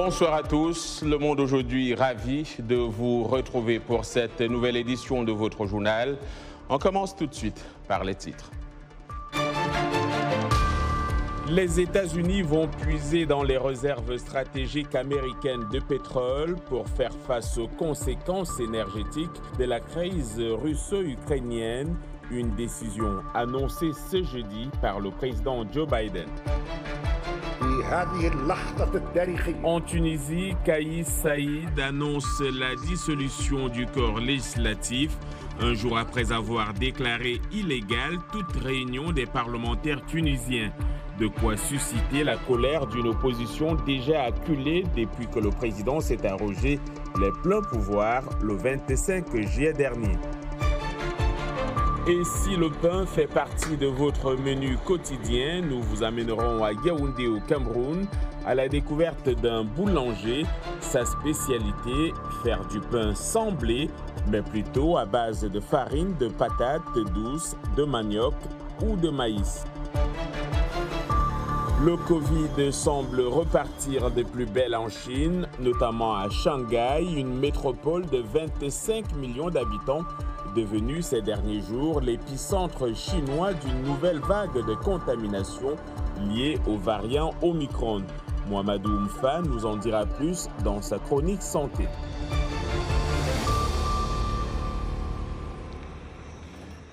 Bonsoir à tous. Le Monde aujourd'hui, ravi de vous retrouver pour cette nouvelle édition de votre journal. On commence tout de suite par les titres. Les États-Unis vont puiser dans les réserves stratégiques américaines de pétrole pour faire face aux conséquences énergétiques de la crise russo-ukrainienne. Une décision annoncée ce jeudi par le président Joe Biden. En Tunisie, Kais Saïd annonce la dissolution du corps législatif, un jour après avoir déclaré illégale toute réunion des parlementaires tunisiens. De quoi susciter la colère d'une opposition déjà acculée depuis que le président s'est arrogé les pleins pouvoirs le 25 juillet dernier. Et si le pain fait partie de votre menu quotidien, nous vous amènerons à Yaoundé au Cameroun à la découverte d'un boulanger. Sa spécialité, faire du pain sans blé, mais plutôt à base de farine, de patates douces, de manioc ou de maïs. Le Covid semble repartir de plus belle en Chine, notamment à Shanghai, une métropole de 25 millions d'habitants, devenu ces derniers jours l'épicentre chinois d'une nouvelle vague de contamination liée au variant Omicron. Mohamedou Mfa nous en dira plus dans sa chronique santé.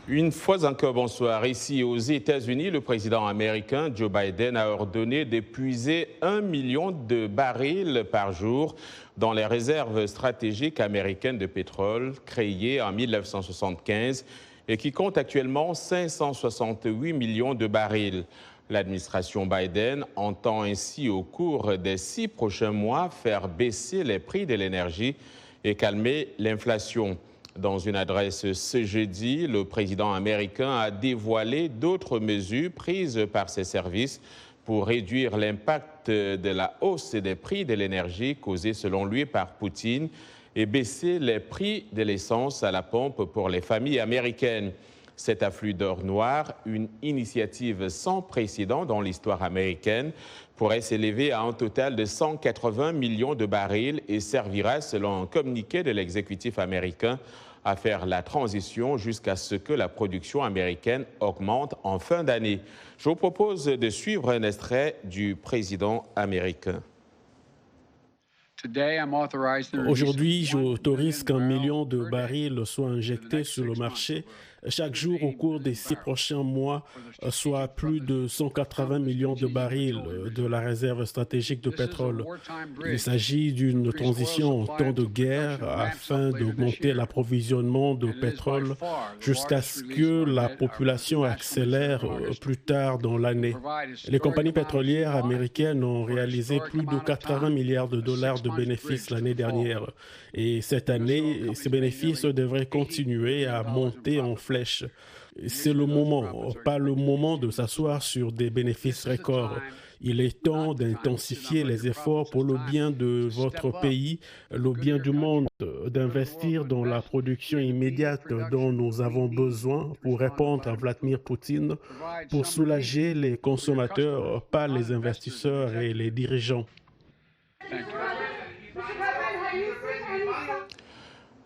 Une fois encore, bonsoir. Ici aux États-Unis, le président américain Joe Biden a ordonné d'épuiser 1 million de barils par jour dans les réserves stratégiques américaines de pétrole créées en 1975 et qui comptent actuellement 568 millions de barils. L'administration Biden entend ainsi au cours des 6 prochains mois faire baisser les prix de l'énergie et calmer l'inflation. Dans une adresse ce jeudi, le président américain a dévoilé d'autres mesures prises par ses services pour réduire l'impact de la hausse des prix de l'énergie causée selon lui par Poutine et baisser les prix de l'essence à la pompe pour les familles américaines. Cet afflux d'or noir, une initiative sans précédent dans l'histoire américaine, pourrait s'élever à un total de 180 millions de barils et servira, selon un communiqué de l'exécutif américain, à faire la transition jusqu'à ce que la production américaine augmente en fin d'année. Je vous propose de suivre un extrait du président américain. Aujourd'hui, j'autorise qu'1 million de barils soient injectés sur le marché chaque jour au cours des 6 prochains mois, soit plus de 180 millions de barils de la réserve stratégique de pétrole. Il s'agit d'une transition en temps de guerre afin d'augmenter l'approvisionnement de pétrole jusqu'à ce que la population accélère plus tard dans l'année. Les compagnies pétrolières américaines ont réalisé plus de 80 milliards de dollars de bénéfices l'année dernière. Et cette année, ces bénéfices devraient continuer à monter en flèche. C'est le moment, pas le moment de s'asseoir sur des bénéfices records. Il est temps d'intensifier les efforts pour le bien de votre pays, le bien du monde, d'investir dans la production immédiate dont nous avons besoin pour répondre à Vladimir Poutine, pour soulager les consommateurs, pas les investisseurs et les dirigeants.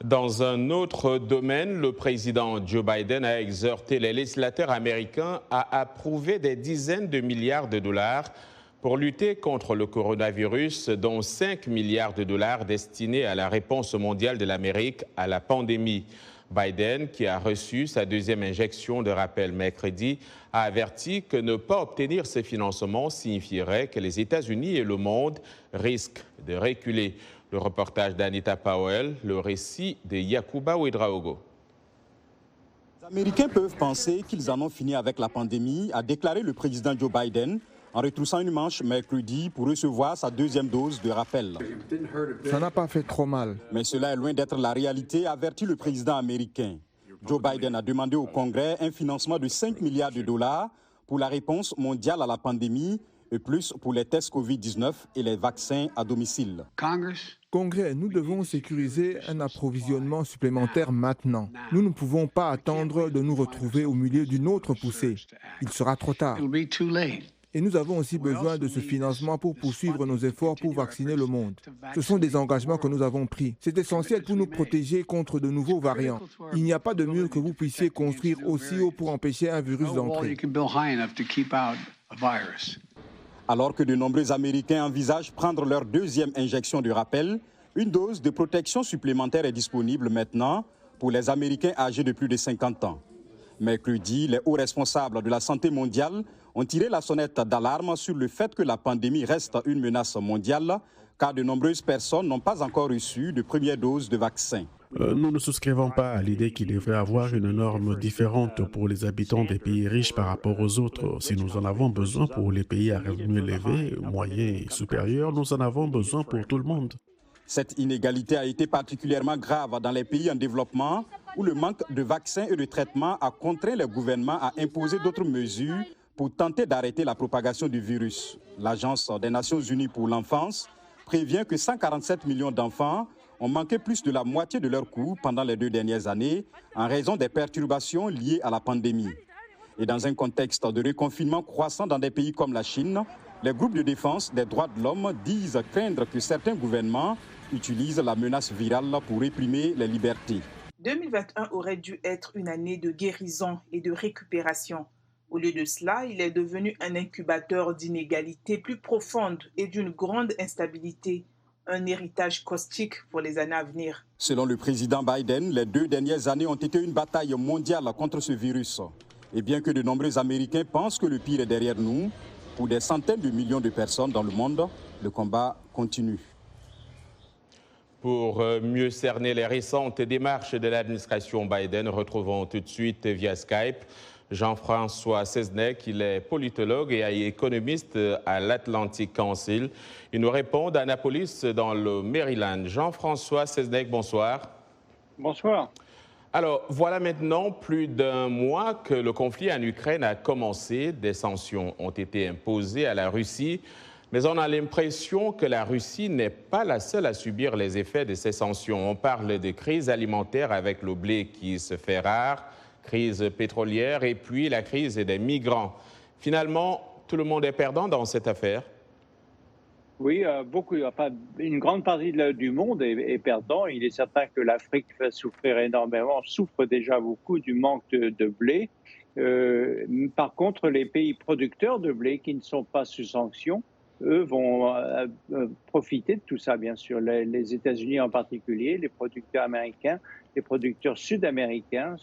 Dans un autre domaine, le président Joe Biden a exhorté les législateurs américains à approuver des dizaines de milliards de dollars pour lutter contre le coronavirus, dont 5 milliards de dollars destinés à la réponse mondiale de l'Amérique à la pandémie. Biden, qui a reçu sa deuxième injection de rappel mercredi, a averti que ne pas obtenir ces financements signifierait que les États-Unis et le monde risquent de reculer. Le reportage d'Anita Powell, le récit de Yacouba Ouedraogo. Les Américains peuvent penser qu'ils en ont fini avec la pandémie, a déclaré le président Joe Biden en retroussant une manche mercredi pour recevoir sa deuxième dose de rappel. Ça n'a pas fait trop mal. Mais cela est loin d'être la réalité, a averti le président américain. Joe Biden a demandé au Congrès un financement de 5 milliards de dollars pour la réponse mondiale à la pandémie et plus pour les tests COVID-19 et les vaccins à domicile. Congrès, nous devons sécuriser un approvisionnement supplémentaire maintenant. Nous ne pouvons pas attendre de nous retrouver au milieu d'une autre poussée. Il sera trop tard. Et nous avons aussi besoin de ce financement pour poursuivre nos efforts pour vacciner le monde. Ce sont des engagements que nous avons pris. C'est essentiel pour nous protéger contre de nouveaux variants. Il n'y a pas de mur que vous puissiez construire aussi haut pour empêcher un virus d'entrer. Alors que de nombreux Américains envisagent prendre leur deuxième injection de rappel, une dose de protection supplémentaire est disponible maintenant pour les Américains âgés de plus de 50 ans. Mercredi, les hauts responsables de la santé mondiale ont tiré la sonnette d'alarme sur le fait que la pandémie reste une menace mondiale, car de nombreuses personnes n'ont pas encore reçu de première dose de vaccin. Nous ne souscrivons pas à l'idée qu'il devrait y avoir une norme différente pour les habitants des pays riches par rapport aux autres. Si nous en avons besoin pour les pays à revenus élevés, moyens et supérieurs, nous en avons besoin pour tout le monde. Cette inégalité a été particulièrement grave dans les pays en développement où le manque de vaccins et de traitements a contraint les gouvernements à imposer d'autres mesures pour tenter d'arrêter la propagation du virus. L'Agence des Nations Unies pour l'enfance prévient que 147 millions d'enfants ont manqué plus de la moitié de leur cours pendant les 2 dernières années en raison des perturbations liées à la pandémie. Et dans un contexte de reconfinement croissant dans des pays comme la Chine, les groupes de défense des droits de l'homme disent craindre que certains gouvernements utilisent la menace virale pour réprimer les libertés. 2021 aurait dû être une année de guérison et de récupération. Au lieu de cela, il est devenu un incubateur d'inégalités plus profondes et d'une grande instabilité, un héritage caustique pour les années à venir. Selon le président Biden, les 2 dernières années ont été une bataille mondiale contre ce virus. Et bien que de nombreux Américains pensent que le pire est derrière nous, pour des centaines de millions de personnes dans le monde, le combat continue. Pour mieux cerner les récentes démarches de l'administration Biden, retrouvons tout de suite via Skype Jean-François Seznec. Il est politologue et économiste à l'Atlantic Council. Il nous répond d'Annapolis dans le Maryland. Jean-François Seznec, bonsoir. Bonsoir. Alors, voilà maintenant plus d'1 mois que le conflit en Ukraine a commencé. Des sanctions ont été imposées à la Russie. Mais on a l'impression que la Russie n'est pas la seule à subir les effets de ces sanctions. On parle de crise alimentaire avec le blé qui se fait rare, crise pétrolière et puis la crise des migrants. Finalement, tout le monde est perdant dans cette affaire. Oui, une grande partie du monde est perdant. Il est certain que l'Afrique va souffrir énormément, souffre déjà beaucoup du manque de blé. Par contre, les pays producteurs de blé qui ne sont pas sous sanctions, eux vont profiter de tout ça, bien sûr. Les États-Unis en particulier, les producteurs américains, les producteurs sud-américains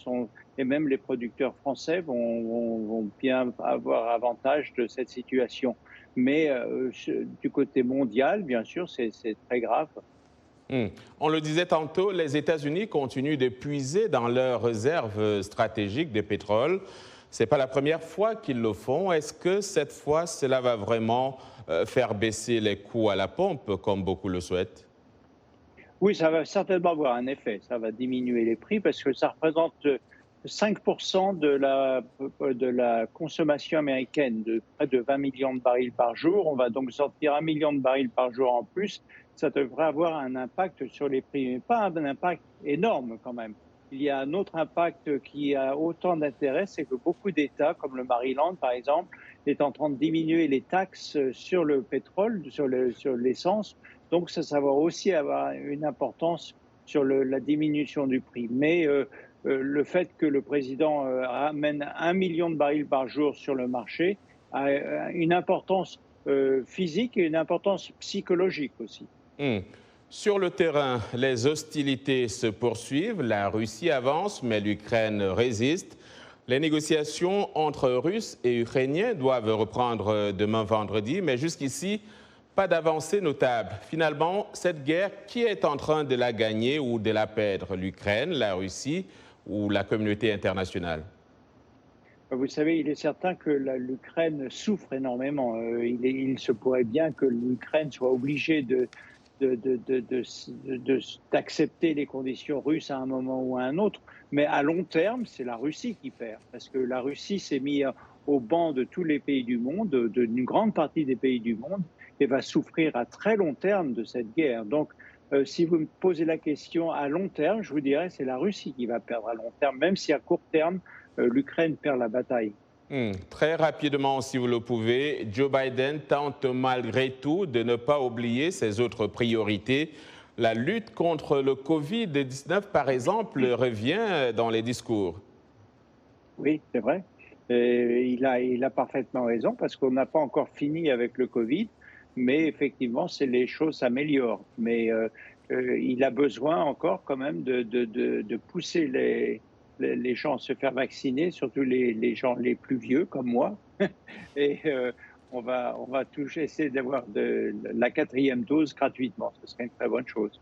et même les producteurs français vont bien avoir avantage de cette situation. Mais du côté mondial, bien sûr, c'est très grave. On le disait tantôt, les États-Unis continuent de puiser dans leurs réserves stratégiques de pétrole. Ce n'est pas la première fois qu'ils le font. Est-ce que cette fois, cela va vraiment faire baisser les coûts à la pompe, comme beaucoup le souhaitent? Oui, ça va certainement avoir un effet. Ça va diminuer les prix parce que ça représente 5% de la consommation américaine, de près de 20 millions de barils par jour. On va donc sortir 1 million de barils par jour en plus. Ça devrait avoir un impact sur les prix, mais pas un impact énorme quand même. Il y a un autre impact qui a autant d'intérêt, c'est que beaucoup d'États, comme le Maryland par exemple, est en train de diminuer les taxes sur le pétrole, sur l'essence. Donc ça va aussi avoir une importance sur la diminution du prix. Mais le fait que le président ramène 1 million de barils par jour sur le marché a une importance physique et une importance psychologique aussi. Sur le terrain, les hostilités se poursuivent. La Russie avance, mais l'Ukraine résiste. Les négociations entre Russes et Ukrainiens doivent reprendre demain vendredi, mais jusqu'ici, pas d'avancée notable. Finalement, cette guerre, qui est en train de la gagner ou de la perdre? L'Ukraine, la Russie ou la communauté internationale? Vous savez, il est certain que l'Ukraine souffre énormément. Il se pourrait bien que l'Ukraine soit obligée d'accepter les conditions russes à un moment ou à un autre. Mais à long terme, c'est la Russie qui perd. Parce que la Russie s'est mise au banc de tous les pays du monde, d'une grande partie des pays du monde, et va souffrir à très long terme de cette guerre. Donc, si vous me posez la question à long terme, je vous dirais que c'est la Russie qui va perdre à long terme, même si à court terme, l'Ukraine perd la bataille. Très rapidement, si vous le pouvez, Joe Biden tente malgré tout de ne pas oublier ses autres priorités. La lutte contre le Covid-19, par exemple, revient dans les discours. Oui, c'est vrai. Il a parfaitement raison parce qu'on n'a pas encore fini avec le Covid, mais effectivement, les choses s'améliorent. Mais il a besoin encore quand même de pousser les gens à se faire vacciner, surtout les gens les plus vieux comme moi. Et on va essayer d'avoir la 4e dose gratuitement. Ce serait une très bonne chose.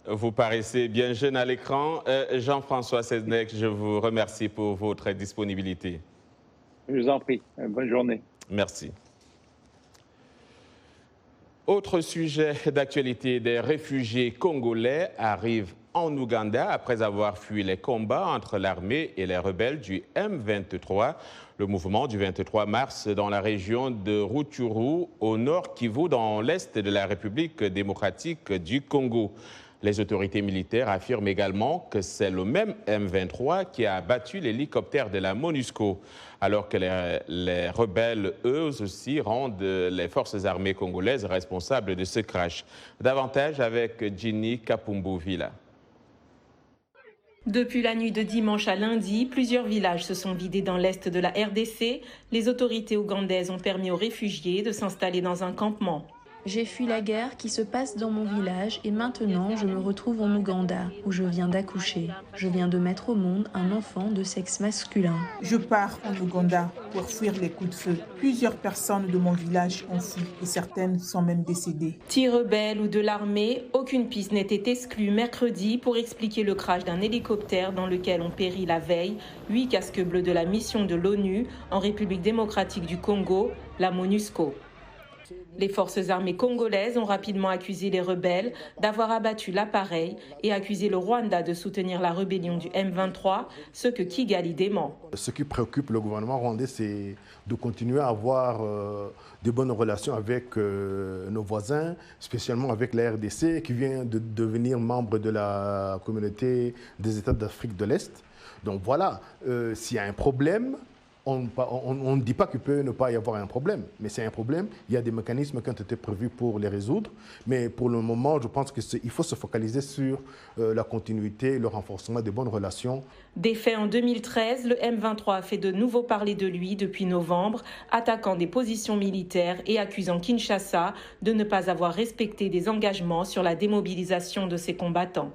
Vous paraissez bien jeune à l'écran. Jean-François Seznec, je vous remercie pour votre disponibilité. Je vous en prie. Bonne journée. Merci. Autre sujet d'actualité, des réfugiés congolais arrivent en Ouganda après avoir fui les combats entre l'armée et les rebelles du M23. Le mouvement du 23 mars dans la région de Rutshuru, au nord Kivu, dans l'est de la République démocratique du Congo. Les autorités militaires affirment également que c'est le même M23 qui a abattu l'hélicoptère de la MONUSCO, alors que les rebelles, eux aussi, rendent les forces armées congolaises responsables de ce crash. Davantage avec Ginny Kapumbu-Villa. Depuis la nuit de dimanche à lundi, plusieurs villages se sont vidés dans l'est de la RDC. Les autorités ougandaises ont permis aux réfugiés de s'installer dans un campement. J'ai fui la guerre qui se passe dans mon village et maintenant je me retrouve en Ouganda où je viens d'accoucher. Je viens de mettre au monde un enfant de sexe masculin. Je pars en Ouganda pour fuir les coups de feu. Plusieurs personnes de mon village ont fui et certaines sont même décédées. Tirs rebelles ou de l'armée, aucune piste n'était exclue mercredi pour expliquer le crash d'un hélicoptère dans lequel ont péri la veille 8 casques bleus de la mission de l'ONU en République démocratique du Congo, la MONUSCO. Les forces armées congolaises ont rapidement accusé les rebelles d'avoir abattu l'appareil et accusé le Rwanda de soutenir la rébellion du M23, ce que Kigali dément. Ce qui préoccupe le gouvernement rwandais, c'est de continuer à avoir de bonnes relations avec nos voisins, spécialement avec la RDC, qui vient de devenir membre de la communauté des États d'Afrique de l'Est. Donc voilà, s'il y a un problème, on ne dit pas qu'il peut ne pas y avoir un problème, mais c'est un problème. Il y a des mécanismes qui ont été prévus pour les résoudre. Mais pour le moment, je pense qu'il faut se focaliser sur la continuité, le renforcement des bonnes relations. Défait en 2013, le M23 a fait de nouveau parler de lui depuis novembre, attaquant des positions militaires et accusant Kinshasa de ne pas avoir respecté des engagements sur la démobilisation de ses combattants.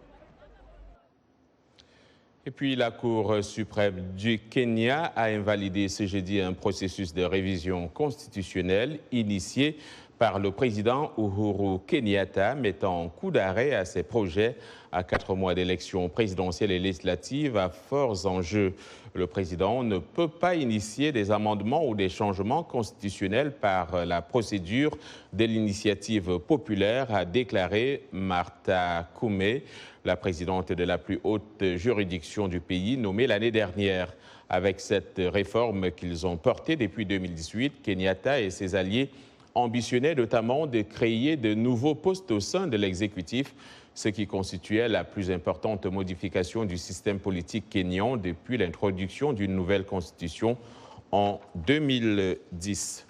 Et puis la Cour suprême du Kenya a invalidé ce jeudi un processus de révision constitutionnelle initié par le président Uhuru Kenyatta, mettant un coup d'arrêt à ses projets à 4 mois d'élections présidentielles et législatives à forts enjeux. Le président ne peut pas initier des amendements ou des changements constitutionnels par la procédure de l'initiative populaire, a déclaré Martha Koome, la présidente de la plus haute juridiction du pays, nommée l'année dernière. Avec cette réforme qu'ils ont portée depuis 2018, Kenyatta et ses alliés ambitionnaient notamment de créer de nouveaux postes au sein de l'exécutif, ce qui constituait la plus importante modification du système politique kényan depuis l'introduction d'une nouvelle constitution en 2010.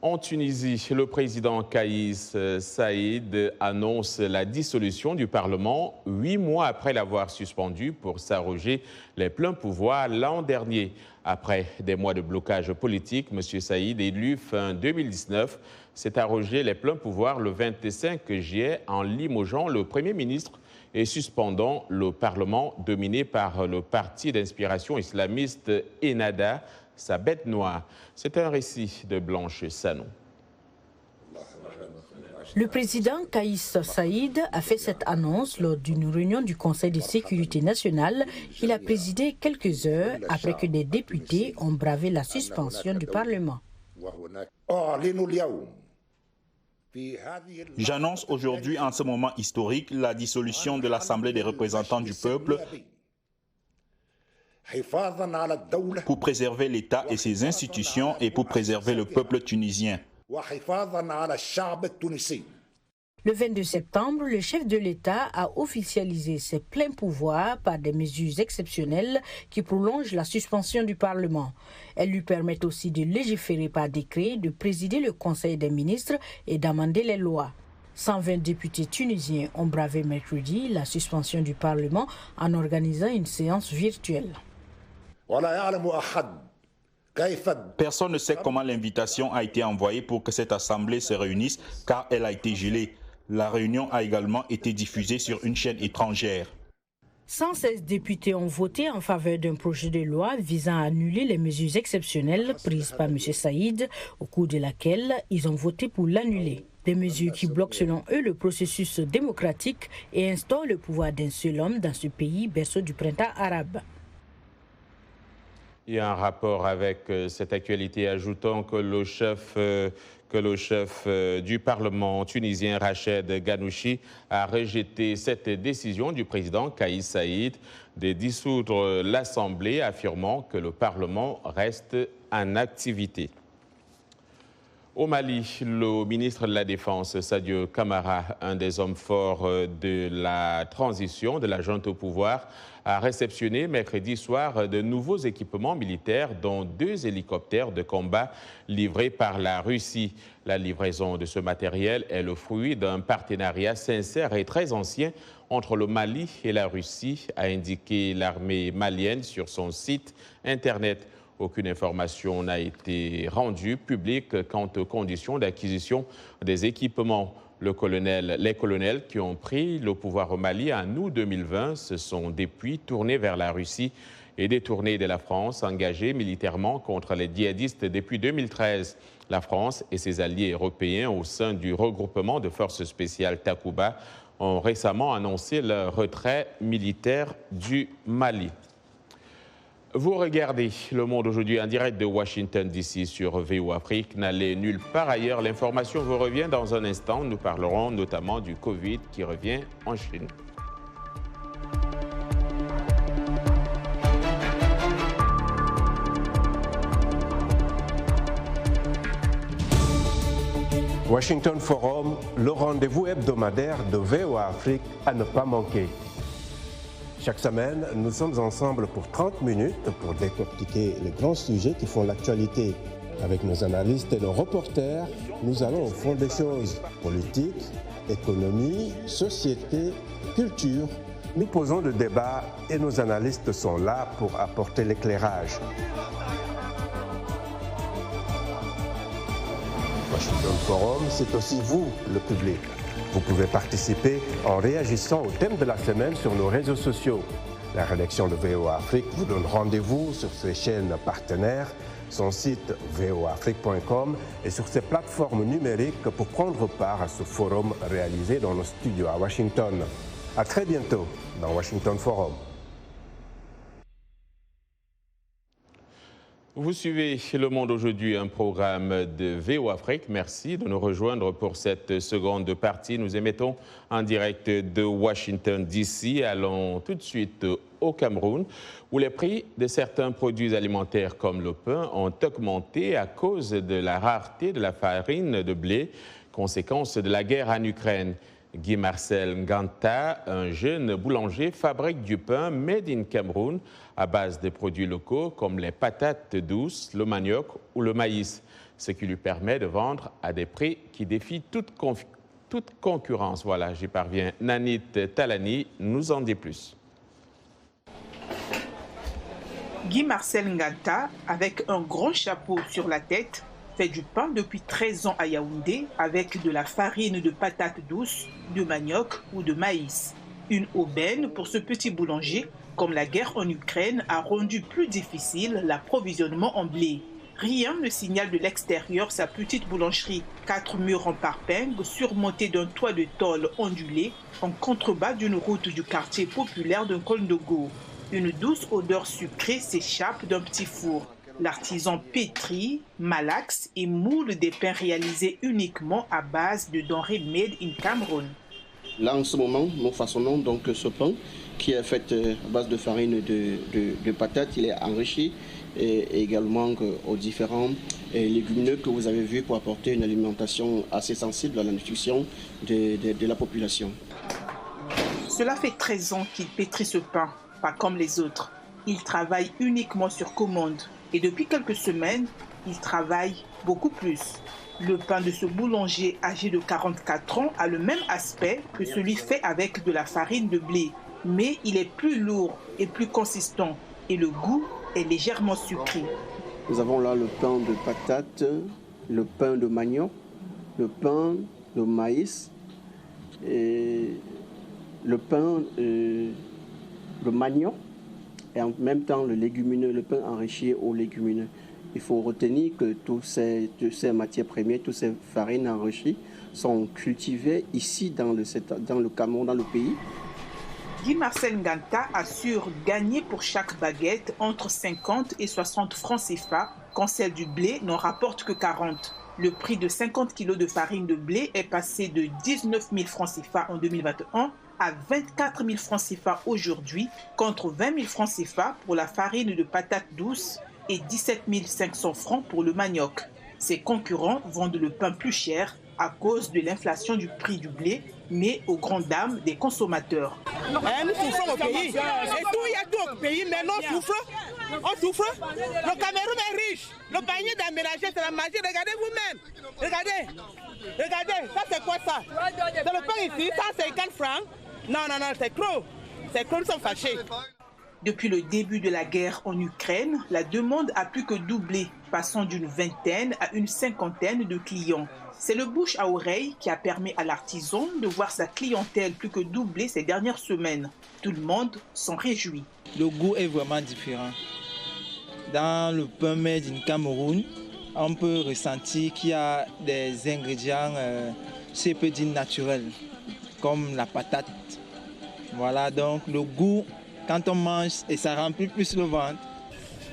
En Tunisie, le président Kais Saïed annonce la dissolution du Parlement 8 mois après l'avoir suspendu pour s'arroger les pleins pouvoirs l'an dernier. Après des mois de blocage politique, M. Saïed, élu fin 2019, s'est arrogé les pleins pouvoirs le 25 juillet en limogeant le Premier ministre et suspendant le Parlement dominé par le parti d'inspiration islamiste Ennahda, sa bête noire. C'est un récit de Blanche Sanon. Le président Kais Saïed a fait cette annonce lors d'une réunion du Conseil de sécurité nationale qu'il a présidé quelques heures après que des députés ont bravé la suspension du Parlement. J'annonce aujourd'hui, en ce moment historique, la dissolution de l'Assemblée des représentants du peuple pour préserver l'État et ses institutions et pour préserver le peuple tunisien. Le 22 septembre, le chef de l'État a officialisé ses pleins pouvoirs par des mesures exceptionnelles qui prolongent la suspension du Parlement. Elles lui permettent aussi de légiférer par décret, de présider le Conseil des ministres et d'amender les lois. 120 députés tunisiens ont bravé mercredi la suspension du Parlement en organisant une séance virtuelle. Personne ne sait comment l'invitation a été envoyée pour que cette assemblée se réunisse car elle a été gelée. La réunion a également été diffusée sur une chaîne étrangère. 116 députés ont voté en faveur d'un projet de loi visant à annuler les mesures exceptionnelles prises par M. Saïd, au cours de laquelle ils ont voté pour l'annuler. Des mesures qui bloquent selon eux le processus démocratique et instaurent le pouvoir d'un seul homme dans ce pays, berceau du printemps arabe. Il y a un rapport avec cette actualité, ajoutant que le chef du Parlement tunisien, Rached Ghannouchi, a rejeté cette décision du président Kais Saïd de dissoudre l'Assemblée, affirmant que le Parlement reste en activité. Au Mali, le ministre de la Défense, Sadio Kamara, un des hommes forts de la transition de la junte au pouvoir, a réceptionné mercredi soir de nouveaux équipements militaires, dont 2 hélicoptères de combat livrés par la Russie. La livraison de ce matériel est le fruit d'un partenariat sincère et très ancien entre le Mali et la Russie, a indiqué l'armée malienne sur son site Internet. Aucune information n'a été rendue publique quant aux conditions d'acquisition des équipements. Les colonels qui ont pris le pouvoir au Mali en août 2020 se sont depuis tournés vers la Russie et détournés de la France, engagés militairement contre les djihadistes depuis 2013. La France et ses alliés européens au sein du regroupement de forces spéciales Takuba ont récemment annoncé leur retrait militaire du Mali. Vous regardez Le Monde aujourd'hui en direct de Washington DC sur VO Afrique. N'allez nulle part ailleurs. L'information vous revient dans un instant. Nous parlerons notamment du Covid qui revient en Chine. Washington Forum, le rendez-vous hebdomadaire de VOA Afrique à ne pas manquer. Chaque semaine, nous sommes ensemble pour 30 minutes pour décortiquer les grands sujets qui font l'actualité. Avec nos analystes et nos reporters, nous allons au fond des choses. Politique, économie, société, culture. Nous posons le débat et nos analystes sont là pour apporter l'éclairage. Washington Forum, c'est aussi vous, le public. Vous pouvez participer en réagissant au thème de la semaine sur nos réseaux sociaux. La rédaction de VOA Afrique vous donne rendez-vous sur ses chaînes partenaires, son site voafrique.com et sur ses plateformes numériques pour prendre part à ce forum réalisé dans nos studios à Washington. À très bientôt dans Washington Forum. Vous suivez Le Monde aujourd'hui, un programme de VO Afrique. Merci de nous rejoindre pour cette seconde partie. Nous émettons en direct de Washington DC. Allons tout de suite au Cameroun, où les prix de certains produits alimentaires comme le pain ont augmenté à cause de la rareté de la farine de blé, conséquence de la guerre en Ukraine. Guy Marcel Nganta, un jeune boulanger, fabrique du pain made in Cameroun à base de produits locaux comme les patates douces, le manioc ou le maïs, ce qui lui permet de vendre à des prix qui défient toute concurrence. Voilà, j'y parviens. Nanit Talani nous en dit plus. Guy Marcel Nganta, avec un grand chapeau sur la tête, fait du pain depuis 13 ans à Yaoundé avec de la farine de patates douces, de manioc ou de maïs. Une aubaine pour ce petit boulanger, comme la guerre en Ukraine a rendu plus difficile l'approvisionnement en blé. Rien ne signale de l'extérieur sa petite boulangerie. 4 murs en parping surmontés d'un toit de tôle ondulé en contrebas d'une route du quartier populaire de Kolndogo. Une douce odeur sucrée s'échappe d'un petit four. L'artisan pétrit, malaxe et moule des pains réalisés uniquement à base de denrées made in Cameroun. Là, en ce moment, nous façonnons donc ce pain qui est fait à base de farine de patates, il est enrichi et également aux différents légumineux que vous avez vus pour apporter une alimentation assez sensible à la nutrition de la population. Cela fait 13 ans qu'il pétrit ce pain, pas comme les autres. Il travaille uniquement sur commande et depuis quelques semaines, il travaille beaucoup plus. Le pain de ce boulanger âgé de 44 ans a le même aspect que celui fait avec de la farine de blé, mais il est plus lourd et plus consistant et le goût est légèrement sucré. Nous avons là le pain de patates, le pain de manioc, le pain de maïs et le pain de manioc et en même temps le légumineux, le pain enrichi aux légumineux. Il faut retenir que toutes ces matières premières, toutes ces farines enrichies sont cultivées ici dans le Cameroun, dans le pays. Guy-Marcel Nganta assure gagner pour chaque baguette entre 50 et 60 francs CFA quand celle du blé n'en rapporte que 40. Le prix de 50 kg de farine de blé est passé de 19 000 francs CFA en 2021 à 24 000 francs CFA aujourd'hui, contre 20 000 francs CFA pour la farine de patates douces et 17 500 francs pour le manioc. Ses concurrents vendent le pain plus cher à cause de l'inflation du prix du blé, mais aux grandes dames des consommateurs. Nous souffrons au pays. Et tout, il y a tout au pays, mais non, on souffre. Le Cameroun est riche. Le panier d'aménagé, c'est la magie. Regardez vous-même. Regardez. Ça, c'est quoi ça? C'est le pain ici, ça, c'est 50 francs. Non, c'est trop. C'est trop, nous sommes fâchés. Depuis le début de la guerre en Ukraine, la demande a plus que doublé, passant d'une vingtaine à une cinquantaine de clients. C'est le bouche à oreille qui a permis à l'artisan de voir sa clientèle plus que doubler ces dernières semaines. Tout le monde s'en réjouit. Le goût est vraiment différent. Dans le pain made in Cameroun, on peut ressentir qu'il y a des ingrédients, c'est peut dire naturels, comme la patate. Voilà, donc le goût, quand on mange, et ça remplit plus le ventre.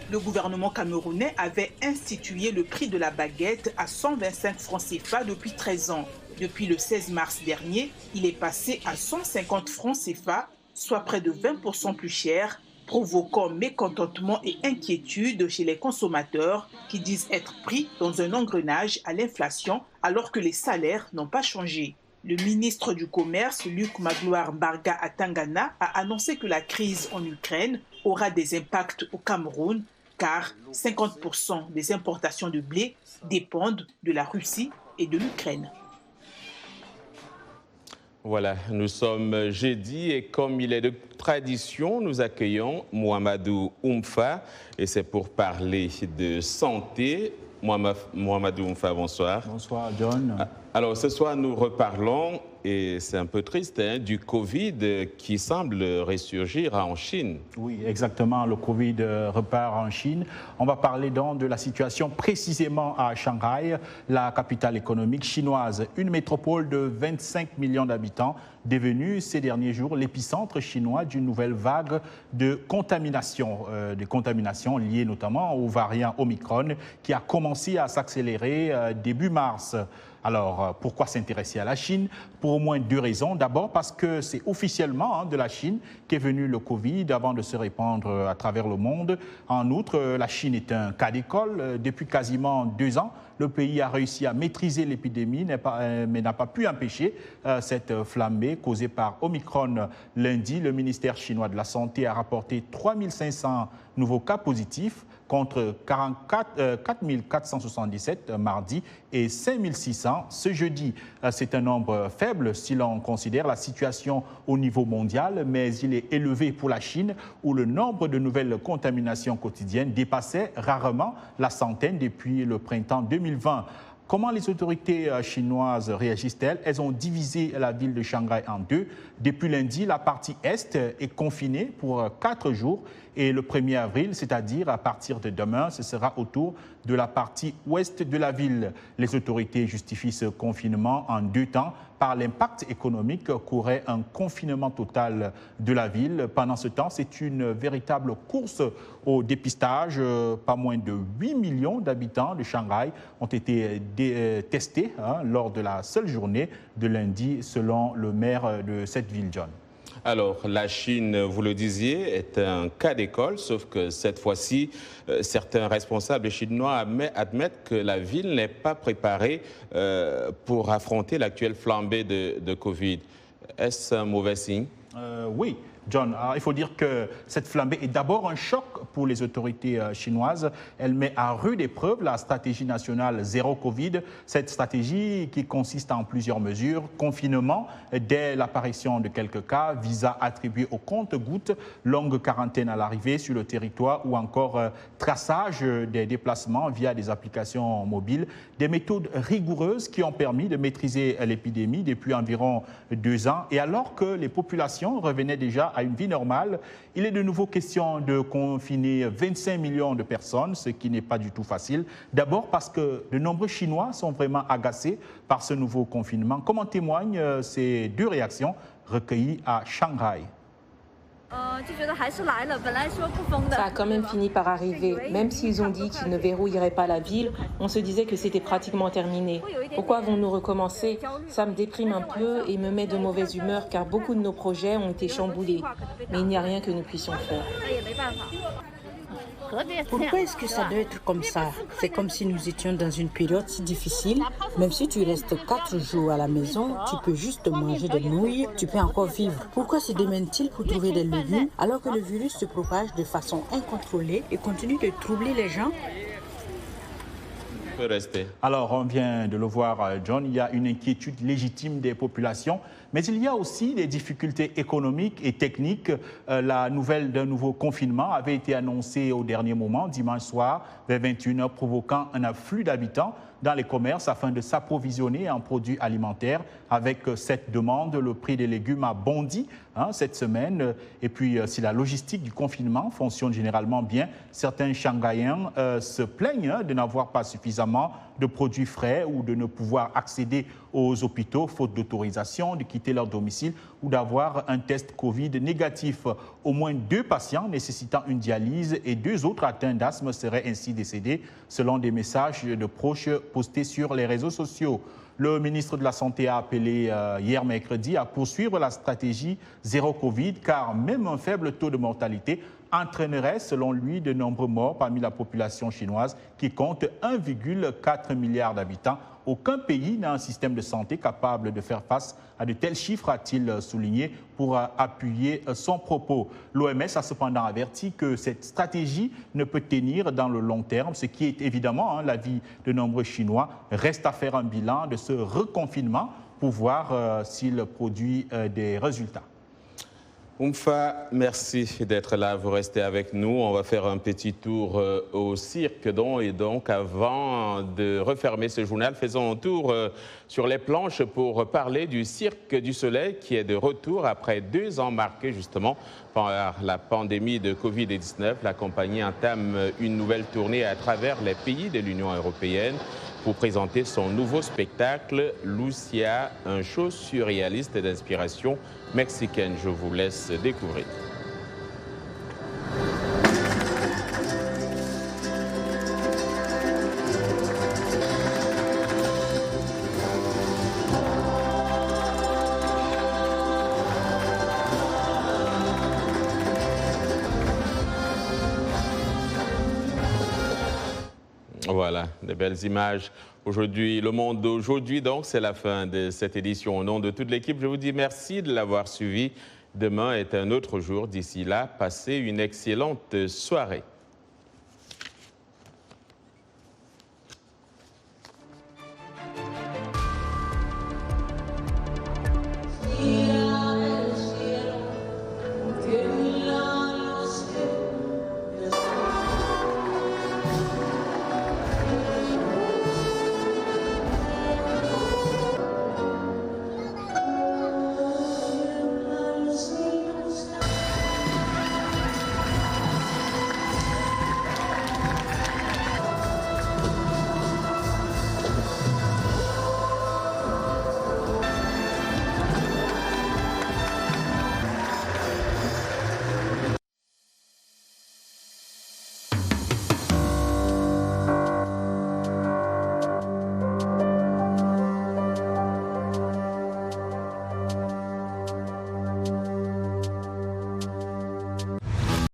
Le gouvernement camerounais avait institué le prix de la baguette à 125 francs CFA depuis 13 ans. Depuis le 16 mars dernier, il est passé à 150 francs CFA, soit près de 20% plus cher, provoquant mécontentement et inquiétude chez les consommateurs qui disent être pris dans un engrenage à l'inflation alors que les salaires n'ont pas changé. Le ministre du Commerce, Luc Magloire Mbarga Atangana, a annoncé que la crise en Ukraine aura des impacts au Cameroun, car 50% des importations de blé dépendent de la Russie et de l'Ukraine. Voilà, nous sommes jeudi et comme il est de tradition, nous accueillons Mouamadou Oumfa et c'est pour parler de santé. Mouamadou Oumfa, bonsoir. Bonsoir, John. Alors, ce soir, nous reparlons, et c'est un peu triste, du Covid qui semble ressurgir en Chine. Oui, exactement. Le Covid repart en Chine. On va parler donc de la situation précisément à Shanghai, la capitale économique chinoise, une métropole de 25 millions d'habitants, devenue ces derniers jours l'épicentre chinois d'une nouvelle vague de contamination liée notamment au variant Omicron qui a commencé à s'accélérer début mars. Alors, pourquoi s'intéresser à la Chine? Pour au moins deux raisons. D'abord, parce que c'est officiellement de la Chine qu'est venu le Covid avant de se répandre à travers le monde. En outre, la Chine est un cas d'école. Depuis quasiment 2 ans, le pays a réussi à maîtriser l'épidémie, mais n'a pas pu empêcher cette flambée causée par Omicron. Lundi, le ministère chinois de la Santé a rapporté 3500 nouveaux cas positifs, contre 4 477 mardi et 5 600 ce jeudi. C'est un nombre faible si l'on considère la situation au niveau mondial, mais il est élevé pour la Chine où le nombre de nouvelles contaminations quotidiennes dépassait rarement la centaine depuis le printemps 2020. Comment les autorités chinoises réagissent-elles? Elles ont divisé la ville de Shanghai en deux. Depuis lundi, la partie est est confinée pour 4 jours et le 1er avril, c'est-à-dire à partir de demain, ce sera au tour de la partie ouest de la ville. Les autorités justifient ce confinement en 2 temps par l'impact économique qu'aurait un confinement total de la ville. Pendant ce temps, c'est une véritable course au dépistage. Pas moins de 8 millions d'habitants de Shanghai ont été testés lors de la seule journée de lundi, selon le maire de cette ville, John. Alors, la Chine, vous le disiez, est un cas d'école, sauf que cette fois-ci, certains responsables chinois admettent que la ville n'est pas préparée pour affronter l'actuelle flambée de Covid. Est-ce un mauvais signe? Oui. John, il faut dire que cette flambée est d'abord un choc pour les autorités chinoises. Elle met à rude épreuve la stratégie nationale zéro Covid. Cette stratégie qui consiste en plusieurs mesures. Confinement dès l'apparition de quelques cas, visa attribué au compte-gouttes, longue quarantaine à l'arrivée sur le territoire ou encore traçage des déplacements via des applications mobiles. Des méthodes rigoureuses qui ont permis de maîtriser l'épidémie depuis environ 2 ans. Et alors que les populations revenaient déjà à une vie normale, il est de nouveau question de confiner 25 millions de personnes, ce qui n'est pas du tout facile. D'abord parce que de nombreux Chinois sont vraiment agacés par ce nouveau confinement, comme en témoignent ces 2 réactions recueillies à Shanghai. Ça a quand même fini par arriver. Même s'ils ont dit qu'ils ne verrouilleraient pas la ville, on se disait que c'était pratiquement terminé. Pourquoi vont-nous recommencer? Ça me déprime un peu et me met de mauvaise humeur car beaucoup de nos projets ont été chamboulés. Mais il n'y a rien que nous puissions faire. Pourquoi est-ce que ça doit être comme ça? C'est comme si nous étions dans une période si difficile. Même si tu restes 4 jours à la maison, tu peux juste manger des nouilles, tu peux encore vivre. Pourquoi se démènent-ils pour trouver des légumes alors que le virus se propage de façon incontrôlée et continue de troubler les gens? Alors, on vient de le voir, John, il y a une inquiétude légitime des populations, mais il y a aussi des difficultés économiques et techniques. La nouvelle d'un nouveau confinement avait été annoncée au dernier moment, dimanche soir, vers 21h, provoquant un afflux d'habitants dans les commerces afin de s'approvisionner en produits alimentaires. Avec cette demande, le prix des légumes a bondi cette semaine. Et puis, si la logistique du confinement fonctionne généralement bien, certains Shanghaïens se plaignent de n'avoir pas suffisamment de produits frais ou de ne pouvoir accéder aux hôpitaux faute d'autorisation, de quitter leur domicile ou d'avoir un test Covid négatif. Au moins 2 patients nécessitant une dialyse et 2 autres atteints d'asthme seraient ainsi décédés, selon des messages de proches postés sur les réseaux sociaux. Le ministre de la Santé a appelé hier mercredi à poursuivre la stratégie zéro Covid, car même un faible taux de mortalité entraînerait, selon lui, de nombreux morts parmi la population chinoise qui compte 1,4 milliard d'habitants. Aucun pays n'a un système de santé capable de faire face à de tels chiffres, a-t-il souligné pour appuyer son propos. L'OMS a cependant averti que cette stratégie ne peut tenir dans le long terme, ce qui est évidemment l'avis de nombreux Chinois. Reste à faire un bilan de ce reconfinement pour voir s'il produit des résultats. Oumfa, merci d'être là, vous restez avec nous. On va faire un petit tour au cirque. Et donc, avant de refermer ce journal, faisons un tour sur les planches pour parler du Cirque du Soleil qui est de retour après 2 ans marqués justement par la pandémie de Covid-19. La compagnie entame une nouvelle tournée à travers les pays de l'Union européenne pour présenter son nouveau spectacle, Lucia, un show surréaliste d'inspiration mexicaine. Je vous laisse découvrir. Voilà, de belles images. Aujourd'hui, le monde d'aujourd'hui, donc, c'est la fin de cette édition. Au nom de toute l'équipe, je vous dis merci de l'avoir suivi. Demain est un autre jour. D'ici là, passez une excellente soirée.